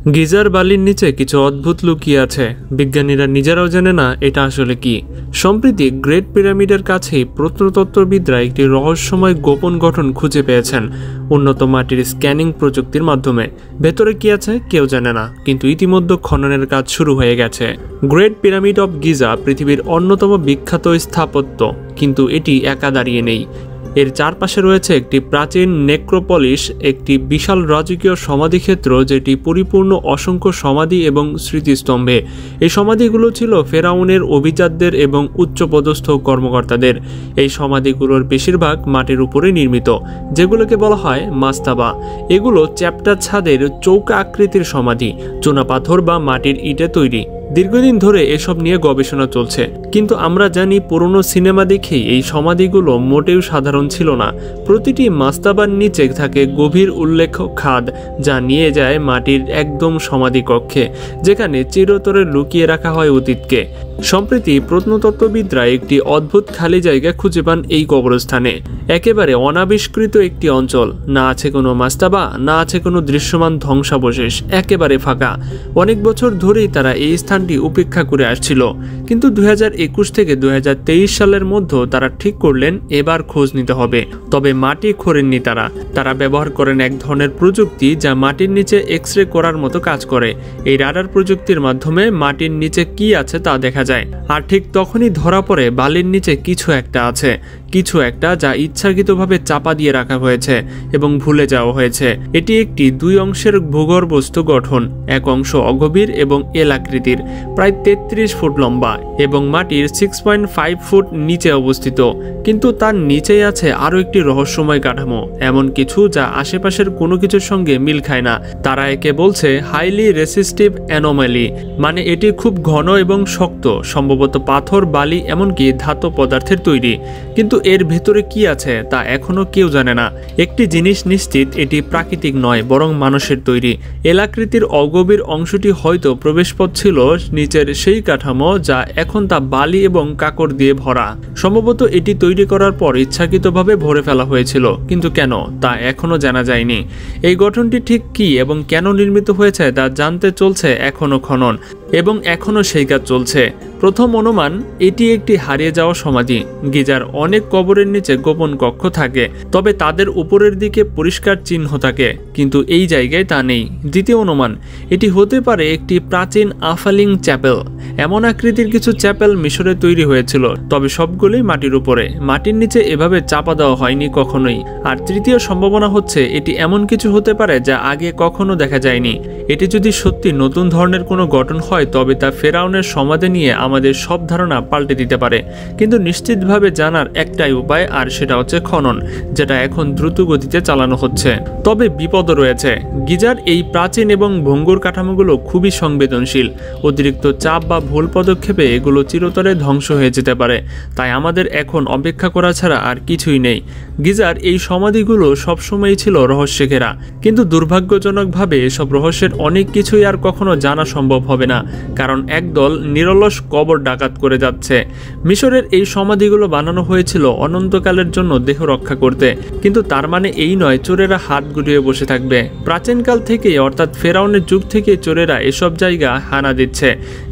Geyser বালির নিচে কিছু অদ্ভুত লুকিয়ে আছে। বিজ্ঞানীরা নিজেরাও জানে না এটা আসলে কি। সম্প্রতি গ্রেট পিরামিডের কাছেই প্রত্নতত্ত্ববিদরা একটি রহস্যময় গোপন গঠন খুঁজে পেয়েছেন উন্নত মাটির স্ক্যানিং প্রযুক্তির মাধ্যমে। ভেতরে কি আছে কেউ জানে না, কিন্তু ইতিমধ্যে খননের কাজ শুরু হয়ে গেছে। গ্রেট পিরামিড অব গিজা পৃথিবীর অন্যতম বিখ্যাত স্থাপত্য, কিন্তু এটি একা দাঁড়িয়ে নেই। এর চারপাশে রয়েছে একটি প্রাচীন নেক্রোপলিস, একটি বিশাল রাজকীয় সমাধিক্ষেত্র যেটি পরিপূর্ণ অসংখ্য সমাধি এবং স্মৃতিস্তম্ভে। এই সমাধিগুলো ছিল ফেরাউনের অভিজাতদের এবং উচ্চপদস্থ কর্মকর্তাদের। এই সমাধিগুলোর বেশিরভাগ মাটির উপরে নির্মিত, যেগুলোকে বলা হয় মাস্তাবা। এগুলো চ্যাপ্টা ছাদের চৌকা আকৃতির সমাধি, চুনাপাথর বা মাটির ইটে তৈরি। দীর্ঘদিন ধরে এসব নিয়ে গবেষণা চলছে, কিন্তু আমরা জানি পুরনো সিনেমা দেখেই এই সমাধিগুলো মোটেও সাধারণ ছিল না। প্রতিটি মাস্তাবার নিচে থাকে গভীর উল্লেখ খাদ, যা নিয়ে যায় মাটির একদম সমাধি কক্ষে, যেখানে চিরতরে লুকিয়ে রাখা হয় অতীতকে। সম্প্রতি প্রত্নতত্ত্ববিদরা একটি অদ্ভুত খালি জায়গা খুঁজে পান এই কবরস্থানে। একেবারে অনাবিষ্কৃত একটি অঞ্চল, না আছে কোনো মাস্তাবা, না আছে কোনো দৃশ্যমান ধ্বংসাবশেষ, একেবারে ফাঁকা। অনেক বছর ধরেই তারা এই স্থানটি উপেক্ষা করে আসছিল, কিন্তু 2021 থেকে 2023 সালের মধ্যে তারা ঠিক করলেন এবার খোঁজ নিতে হবে। তবে মাটি খোঁড়েননি তারা ব্যবহার করেন এক ধরনের প্রযুক্তি যা মাটির নিচে এক্স রে করার মতো কাজ করে। এই রাডার প্রযুক্তির মাধ্যমে মাটির নিচে কি আছে তা দেখা যায়, আর ঠিক তখনই ধরা পড়ে বালির নিচে কিছু একটা আছে, কিছু একটা যা ইচ্ছাকৃতভাবে চাপা দিয়ে রাখা হয়েছে এবং ভুলে যাওয়া হয়েছে। এটি একটি দুই অংশের ভূগর্ভস্থ গঠন। এক অংশ অগভীর এবং এল আকৃতির, প্রায় 33 ফুট লম্বা এবং মাটির 6.5 ফুট নিচে অবস্থিত। কিন্তু তার নিচেই আছে আরও একটি রহস্যময় কাঠামো, এমন কিছু যা আশেপাশের কোনো কিছুর সঙ্গে মিল খায় না। তারা একে বলছে হাইলি রেসিস্টিভ অ্যানোমালি, মানে এটি খুব ঘন এবং শক্ত, সম্ভবত পাথর, বালি, এমনকি ধাতব পদার্থের তৈরি। কিন্তু এর ভেতরে কি আছে তা এখনো কেউ জানে না। একটি জিনিস নিশ্চিত, এটি প্রাকৃতিক নয়, বরং মানুষের তৈরি। এলাকৃতির অগভীর অংশটি হয়তো প্রবেশপথ ছিল নিচের সেই কাঠামো যা এখন তা বালি এবং কাকর দিয়ে ভরা। সম্ভবত এটি তৈরি করার পর ইচ্ছাকৃতভাবে ভরে ফেলা হয়েছিল, কিন্তু কেন তা এখনো জানা যায়নি। এই গঠনটি ঠিক কি এবং কেন নির্মিত হয়েছে তা জানতে চলছে এখনো খনন, এবং এখনো সেই কাজ চলছে। প্রথম অনুমান, এটি একটি হারিয়ে যাওয়া সমাধি। গিজার অনেক কবরের নিচে গোপন কক্ষ থাকে, তবে তাদের উপরের দিকে পরিষ্কার চিহ্ন থাকে, কিন্তু এই জায়গায় তা নেই। দ্বিতীয় অনুমান, এটি হতে পারে একটি প্রাচীন আফালিং চ্যাপেল। এমন আকৃতির কিছু চ্যাপেল মিশরে তৈরি হয়েছিল, তবে সবগুলোই মাটির উপরে, মাটির নিচে এভাবে চাপা দেওয়া হয়নি কখনোই। আর তৃতীয় সম্ভাবনা হচ্ছে এটি এমন কিছু হতে পারে যা আগে কখনো দেখা যায়নি। এটি যদি সত্যি নতুন ধরনের কোনো গঠন হয়, তবে তা ফেরাউনের সমাধি নিয়ে আমাদের সব ধারণা পাল্টে দিতে পারে। কিন্তু নিশ্চিতভাবে জানার একটাই উপায়, আর সেটা হচ্ছে খনন, যেটা এখন দ্রুত গতিতে চালানো হচ্ছে। তবে বিপদও রয়েছে। গিজার এই প্রাচীন এবং ভঙ্গুর কাঠামোগুলো খুবই সংবেদনশীল। অতিরিক্ত চাপ বা ভুল পদক্ষেপে এগুলো চিরতরে ধ্বংস হয়ে যেতে পারে। তাই আমাদের এখন অপেক্ষা করা ছাড়া আর কিছুই নেই। গিজার এই সমাধিগুলো সবসময়ই ছিল রহস্যে ঘেরা, কিন্তু দুর্ভাগ্যজনকভাবে এসব রহস্যের অনেক কিছুই আর কখনো জানা সম্ভব হবে না, কারণ একদল নিরলস কবর ডাকাত করে যাচ্ছে। মিশরের এই সমাধিগুলো বানানো হয়েছিল অনন্তকালের জন্য দেহ রক্ষা করতে, কিন্তু তার মানে এই নয় চোরেরা হাত গুটিয়ে বসে থাকবে। প্রাচীনকাল থেকেই, অর্থাৎ ফেরাউনের যুগ থেকে চোরেরা এসব জায়গা হানা দিচ্ছে।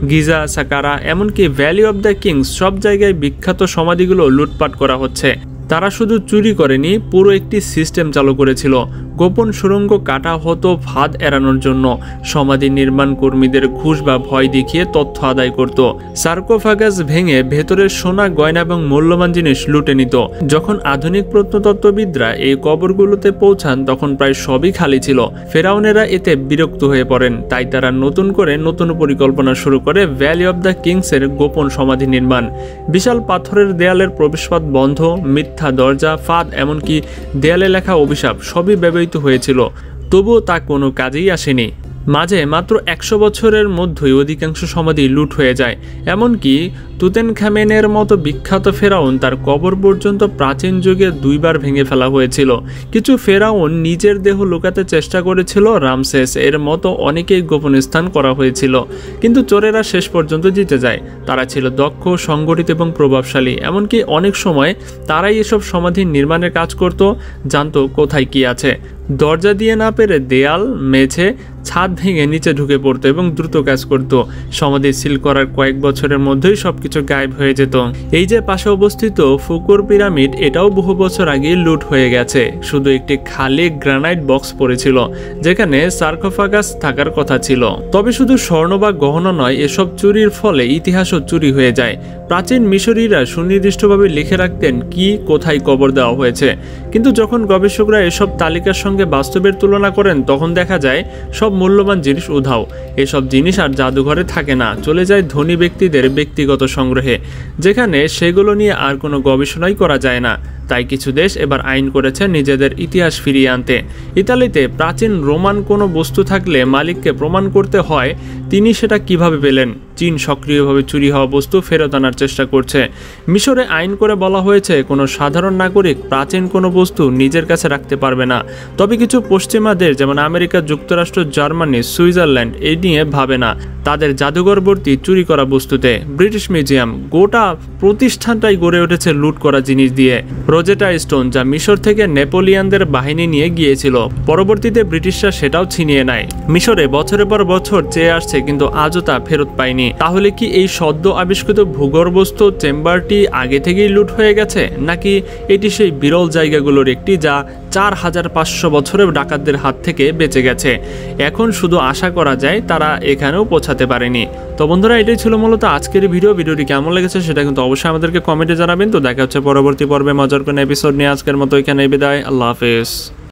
গিজা, সাকারা, এমনকি ভ্যালি অব দ্য কিংস, সব জায়গায় বিখ্যাত সমাধিগুলো লুটপাট করা হচ্ছে। তারা শুধু চুরি করেনি, পুরো একটি সিস্টেম চালু করেছিল। গোপন সুড়ঙ্গ কাটা হতো ফাঁদ এড়ানোর জন্য। সমাধি নির্মাণ কর্মীদের ঘুষ বা ভয় দেখিয়ে তথ্য আদায় করত। সার্কোফাগাস ভেঙে ভেতরের সোনা, গয়না এবং মূল্যবান জিনিস লুটে নিত। যখন আধুনিক প্রত্নতত্ত্ববিদরা এই কবরগুলোতে পৌঁছান, তখন প্রায় সবই খালি ছিল। ফেরাউনেরা এতে বিরক্ত হয়ে পড়েন, তাই তারা নতুন পরিকল্পনা শুরু করে ভ্যালি অব দ্য কিংসের গোপন সমাধি নির্মাণ। বিশাল পাথরের দেয়ালের প্রবেশপথ বন্ধ, মিথ্যা দরজা, ফাঁদ, এমনকি দেয়ালে লেখা অভিশাপ সবই ব্যবহৃত হয়েছিল। তবুও তা কোনো কাজেই আসেনি। মাঝে মাত্র 100 বছরের মধ্যেই অধিকাংশ সমাধি লুট হয়ে যায়। এমনকি তুতেনখামেনের মতো বিখ্যাত ফেরাউন, তার কবর পর্যন্ত প্রাচীন যুগে 2 বার ভেঙে ফেলা হয়েছিল। কিছু ফেরাউন নিজের দেহ লুকাতে চেষ্টা করেছিল, রামসেস এর মতো অনেকেই গোপন স্থান করা হয়েছিল। কিন্তু চোরেরা শেষ পর্যন্ত জিতে যায়। তারা ছিল দক্ষ, সংগঠিত এবং প্রভাবশালী। এমনকি অনেক সময় তারাই এসব সমাধি নির্মাণের কাজ করত, জানতো কোথায় কি আছে। দরজা দিয়ে না পেরে দেয়াল, মেঝে, ছাদ ভেঙে নিচে ঢুকে পড়তো এবং দ্রুত কাজ করত। সমাধি সিল করার কয়েক বছরের মধ্যেই সবকিছু গায়েব হয়ে যেত। এই যে পাশে অবস্থিত ফুকুর পিরামিড, এটাও বহু বছর আগে লুট হয়ে গেছে। শুধু একটি খালি গ্রানাইট বক্স পড়েছিল যেখানে সার্কোফাগাস থাকার কথা ছিল। তবে শুধু স্বর্ণ বা গহনা নয়, এসব চুরির ফলে ইতিহাসও চুরি হয়ে যায়। প্রাচীন মিশরীরা সুনির্দিষ্টভাবে লিখে রাখতেন কি কোথায় কবর দেওয়া হয়েছে, কিন্তু যখন গবেষকরা এসব তালিকার সঙ্গে বাস্তবের তুলনা করেন তখন দেখা যায় সব মূল্যবান জিনিস উধাও। এসব জিনিস আর জাদুঘরে থাকে না, চলে যায় ধনী ব্যক্তিদের ব্যক্তিগত সংগ্রহে, যেখানে সেগুলো নিয়ে আর কোনো গবেষণাই করা যায় না। তাই কিছু দেশ এবার আইন করেছে নিজেদের ইতিহাস ফিরিয়ে আনতে। ইতালিতে প্রাচীন রোমান কোনো বস্তু থাকলে মালিককে প্রমাণ করতে হয় তিনি সেটা কিভাবে পেলেন। চীন সক্রিয়ভাবে চুরি হওয়া বস্তু ফেরত আনার চেষ্টা করছে। মিশরে আইন করে বলা হয়েছে কোনো সাধারণ নাগরিক প্রাচীন কোনো বস্তু নিজের কাছে রাখতে পারবে না। তবে কিছু পশ্চিমা দেশ যেমন আমেরিকা যুক্তরাষ্ট্র, জার্মানি, সুইজারল্যান্ড এই নিয়ে ভাবে না। তাদের জাদুঘর ভর্তি চুরি করা বস্তুতে। ব্রিটিশ মিউজিয়াম গোটা প্রতিষ্ঠানটাই গড়ে উঠেছে লুট করা জিনিস দিয়ে। রোজেটা স্টোন, যা মিশর থেকে নেপোলিয়ানদের বাহিনী নিয়ে গিয়েছিল, পরবর্তীতে ব্রিটিশরা সেটাও ছিনিয়ে নেয়। মিশরে বছরের পর বছর চেয়ে আসছে কিন্তু আজও তা ফেরত পায়নি। তাহলে কি এই সদ্য আবিষ্কৃত ভূগর্ভস্থ চেম্বারটি আগে থেকেই লুট হয়ে গেছে, নাকি এটি সেই বিরল জায়গাগুলোর একটি যা 4500 বছরের ডাকাতদের হাত থেকে বেঁচে গেছে? এখন শুধু আশা করা যায় তারা এখানেও পৌঁছাতে পারেনি। তো বন্ধুরা, এটাই ছিল মূলত আজকের ভিডিওটি কেমন লেগেছে সেটা কিন্তু অবশ্যই আমাদেরকে কমেন্টে জানাবেন। তো দেখা হচ্ছে পরবর্তী পর্বে মজার কোনো এপিসোড নিয়ে। আজকের মতো এখানে বিদায়, আল্লাহ হাফেজ।